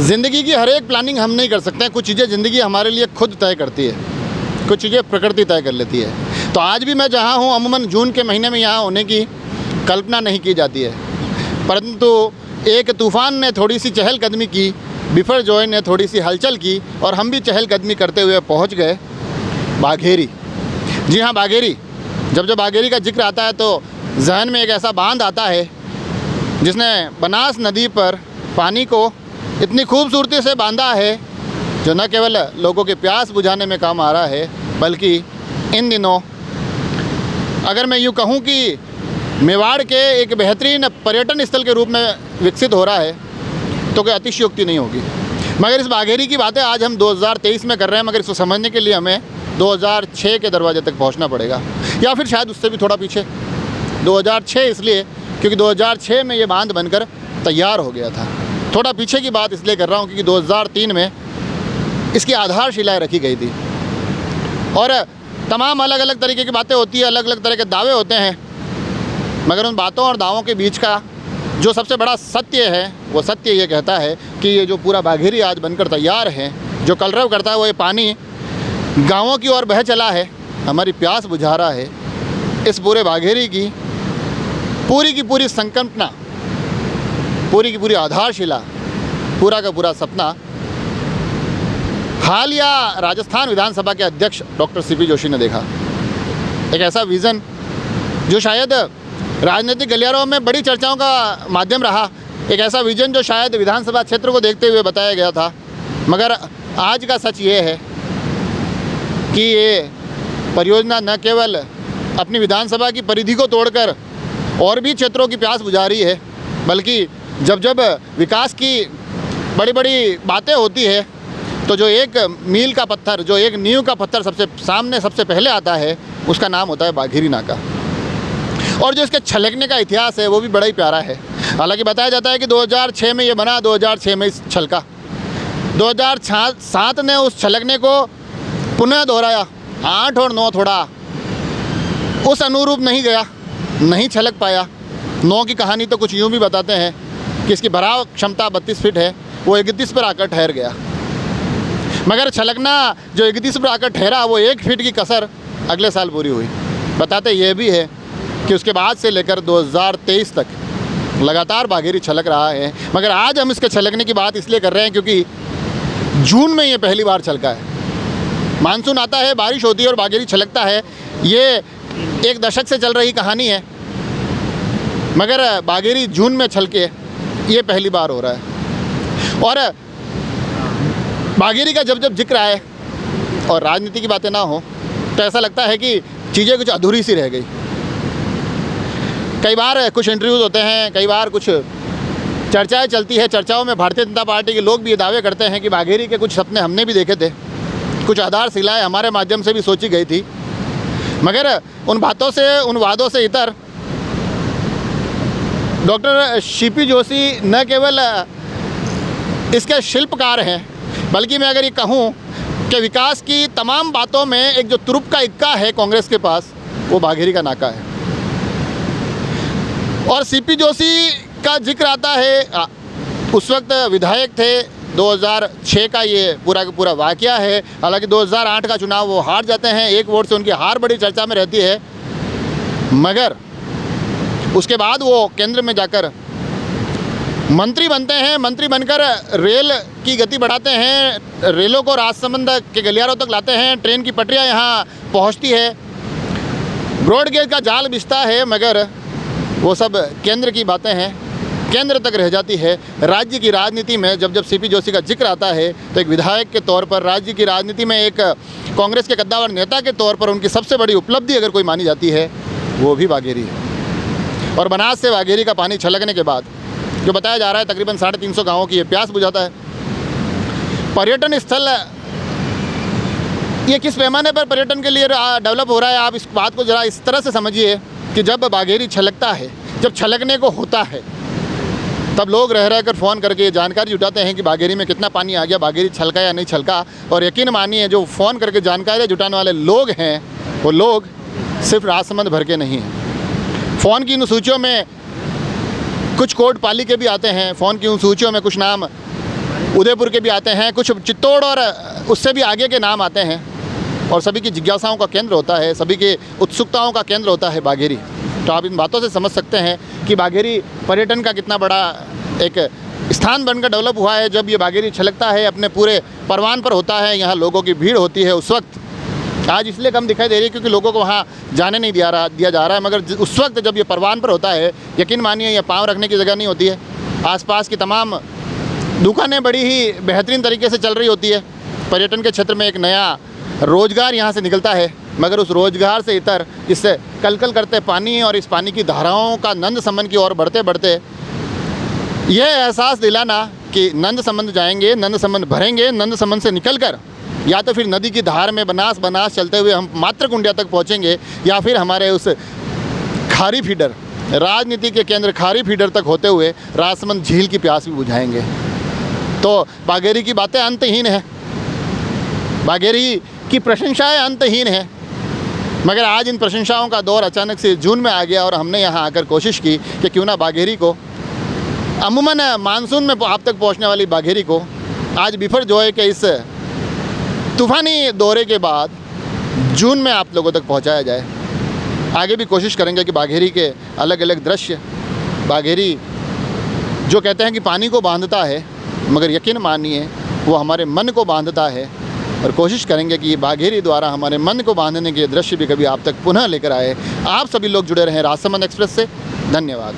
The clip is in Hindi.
ज़िंदगी की हर एक प्लानिंग हम नहीं कर सकते हैं। कुछ चीज़ें ज़िंदगी हमारे लिए खुद तय करती है, कुछ चीज़ें प्रकृति तय कर लेती है। तो आज भी मैं जहाँ हूँ, अमूमन जून के महीने में यहाँ होने की कल्पना नहीं की जाती है, परंतु एक तूफ़ान ने थोड़ी सी चहलकदमी की, बिफर जॉय ने थोड़ी सी हलचल की और हम भी चहलकदमी करते हुए पहुँच गए बाघेरी। जी हाँ, बाघेरी। जब बाघेरी का जिक्र आता है तो जहन में एक ऐसा बांध आता है जिसने बनास नदी पर पानी को इतनी खूबसूरती से बांधा है जो न केवल लोगों की प्यास बुझाने में काम आ रहा है, बल्कि इन दिनों अगर मैं यूँ कहूँ कि मेवाड़ के एक बेहतरीन पर्यटन स्थल के रूप में विकसित हो रहा है तो कोई अतिशयोक्ति नहीं होगी। मगर इस बाघेरी की बातें आज हम 2023 में कर रहे हैं, मगर इसको समझने के लिए हमें 2006 के दरवाजे तक पहुंचना पड़ेगा, या फिर शायद उससे भी थोड़ा पीछे। 2006 इसलिए क्योंकि 2006 में ये बांध बनकर तैयार हो गया था। थोड़ा पीछे की बात इसलिए कर रहा हूँ क्योंकि 2003 में इसकी आधारशिलाएँ रखी गई थी और तमाम अलग अलग तरीके की बातें होती है, अलग अलग तरह के दावे होते हैं, मगर उन बातों और दावों के बीच का जो सबसे बड़ा सत्य है वो सत्य ये कहता है कि ये जो पूरा बाघेरी आज बनकर तैयार है, जो कलरव करता है, वो ये पानी गाँवों की ओर बह चला है, हमारी प्यास बुझा रहा है। इस पूरे बाघेरी की पूरी संकल्पना, पूरी की पूरी आधारशिला, पूरा का पूरा सपना हालिया राजस्थान विधानसभा के अध्यक्ष डॉक्टर सीपी जोशी ने देखा। एक ऐसा विज़न जो शायद राजनीतिक गलियारों में बड़ी चर्चाओं का माध्यम रहा, एक ऐसा विज़न जो शायद विधानसभा क्षेत्र को देखते हुए बताया गया था। मगर आज का सच ये है कि ये परियोजना न केवल अपनी विधानसभा की परिधि को तोड़कर और भी क्षेत्रों की प्यास बुझा रही है, बल्कि जब विकास की बड़ी बड़ी बातें होती है तो जो एक मील का पत्थर, जो एक नींव का पत्थर सबसे पहले आता है, उसका नाम होता है बाघेरी नाका। और जो इसके छलकने का इतिहास है वो भी बड़ा ही प्यारा है। हालांकि बताया जाता है कि 2006 में ये बना, 2006 में इस छलका, 2007 ने उस छलकने को पुनः दोहराया, 8 और 9 थोड़ा उस अनुरूप नहीं गया, नहीं छलक पाया। 9 की कहानी तो कुछ यूँ भी बताते हैं कि इसकी भराव क्षमता 32 फीट है, वो 31 पर आकर ठहर गया। मगर छलकना जो 31 पर आकर ठहरा वो 1 फीट की कसर अगले साल पूरी हुई। बताते ये भी है कि उसके बाद से लेकर 2023 तक लगातार बाघेरी छलक रहा है। मगर आज हम इसके छलकने की बात इसलिए कर रहे हैं क्योंकि जून में ये पहली बार छलका है। मानसून आता है, बारिश होती है और बाघेरी छलकता है, ये 1 दशक से चल रही कहानी है, मगर बाघेरी जून में छलके ये पहली बार हो रहा है। और बाघेरी का जब जिक्र आए और राजनीति की बातें ना हो तो ऐसा लगता है कि चीज़ें कुछ अधूरी सी रह गई। कई बार कुछ इंटरव्यूज़ होते हैं, कई बार कुछ चर्चाएं चलती है, चर्चाओं में भारतीय जनता पार्टी के लोग भी ये दावे करते हैं कि बाघेरी के कुछ सपने हमने भी देखे थे, कुछ आधारशिलाएं हमारे माध्यम से भी सोची गई थी। मगर उन बातों से, उन वादों से इतर डॉक्टर सीपी जोशी न केवल इसके शिल्पकार हैं, बल्कि मैं अगर ये कहूँ कि विकास की तमाम बातों में एक जो तुरुप का इक्का है कांग्रेस के पास, वो बाघेरी का नाका है। और सीपी जोशी का जिक्र आता है, उस वक्त विधायक थे, 2006 का ये पूरा का पूरा वाकया है। हालांकि 2008 का चुनाव वो हार जाते हैं, 1 वोट से उनकी हार बड़ी चर्चा में रहती है, मगर उसके बाद वो केंद्र में जाकर मंत्री बनते हैं। मंत्री बनकर रेल की गति बढ़ाते हैं, रेलों को राजसमंद के गलियारों तक लाते हैं, ट्रेन की पटरियां यहाँ पहुँचती है, ब्रॉडगेज का जाल बिछता है, मगर वो सब केंद्र की बातें हैं, केंद्र तक रह जाती है। राज्य की राजनीति में जब सीपी जोशी का जिक्र आता है तो एक विधायक के तौर पर, राज्य की राजनीति में एक कांग्रेस के कद्दावर नेता के तौर पर उनकी सबसे बड़ी उपलब्धि अगर कोई मानी जाती है वो भी बाघेरी है। और बनास से बाघेरी का पानी छलकने के बाद जो बताया जा रहा है तकरीबन 350 गाँवों की ये प्यास बुझाता है। पर्यटन स्थल ये किस पैमाने पर पर्यटन के लिए डेवलप हो रहा है, आप इस बात को ज़रा इस तरह से समझिए कि जब बाघेरी छलकता है, जब छलकने को होता है, तब लोग रह कर फ़ोन करके जानकारी जुटाते हैं कि बाघेरी में कितना पानी आ गया, बाघेरी छलका या नहीं छलका। और यकीन मानिए जो फ़ोन करके जानकारी जुटाने वाले लोग हैं वो लोग सिर्फ राजसमंद भर के नहीं हैं। फ़ोन की इन सूचियों में कुछ कोट पाली के भी आते हैं, फ़ोन की उन सूचियों में कुछ नाम उदयपुर के भी आते हैं, कुछ चित्तौड़ और उससे भी आगे के नाम आते हैं। और सभी की जिज्ञासाओं का केंद्र होता है, सभी के उत्सुकताओं का केंद्र होता है बाघेरी। तो आप इन बातों से समझ सकते हैं कि बाघेरी पर्यटन का कितना बड़ा एक स्थान बनकर डेवलप हुआ है। जब ये बाघेरी छलकता है, अपने पूरे परवान पर होता है, यहाँ लोगों की भीड़ होती है उस वक्त। आज इसलिए कम दिखाई दे रही है क्योंकि लोगों को वहाँ जाने नहीं दिया जा रहा है, मगर उस वक्त जब ये परवान पर होता है, यकीन मानिए ये पाँव रखने की जगह नहीं होती है। आसपास की तमाम दुकानें बड़ी ही बेहतरीन तरीके से चल रही होती है। पर्यटन के क्षेत्र में एक नया रोज़गार यहाँ से निकलता है, मगर उस रोज़गार से इतर इससे कलकल करते पानी और इस पानी की धाराओं का नंद समन की ओर बढ़ते बढ़ते यह एहसास दिलाना कि नंद समंद जाएंगे, नंद समंद भरेंगे, नंद समंद से निकलकर या तो फिर नदी की धार में बनास बनास चलते हुए हम मात्रकुंडिया तक पहुँचेंगे, या फिर हमारे उस खारी फीडर, राजनीति के केंद्र खारी फीडर तक होते हुए राजसमंद झील की प्यास भी बुझाएंगे। तो बाघेरी की बातें अंतहीन है, बाघेरी की प्रशंसाएं अंतहीन है, मगर आज इन प्रशंसाओं का दौर अचानक से जून में आ गया और हमने यहाँ आकर कोशिश की कि क्यों ना बाघेरी को, अमूमन मानसून में आप तक पहुँचने वाली बाघेरी को आज बिफर जोए के इस तूफ़ानी दौरे के बाद जून में आप लोगों तक पहुँचाया जाए। आगे भी कोशिश करेंगे कि बाघेरी के अलग अलग दृश्य, बाघेरी जो कहते हैं कि पानी को बांधता है, मगर यकीन मानिए वो हमारे मन को बांधता है, और कोशिश करेंगे कि बाघेरी द्वारा हमारे मन को बांधने के दृश्य भी कभी आप तक पुनः लेकर आए। आप सभी लोग जुड़े रहें राजसमंद एक्सप्रेस से। धन्यवाद।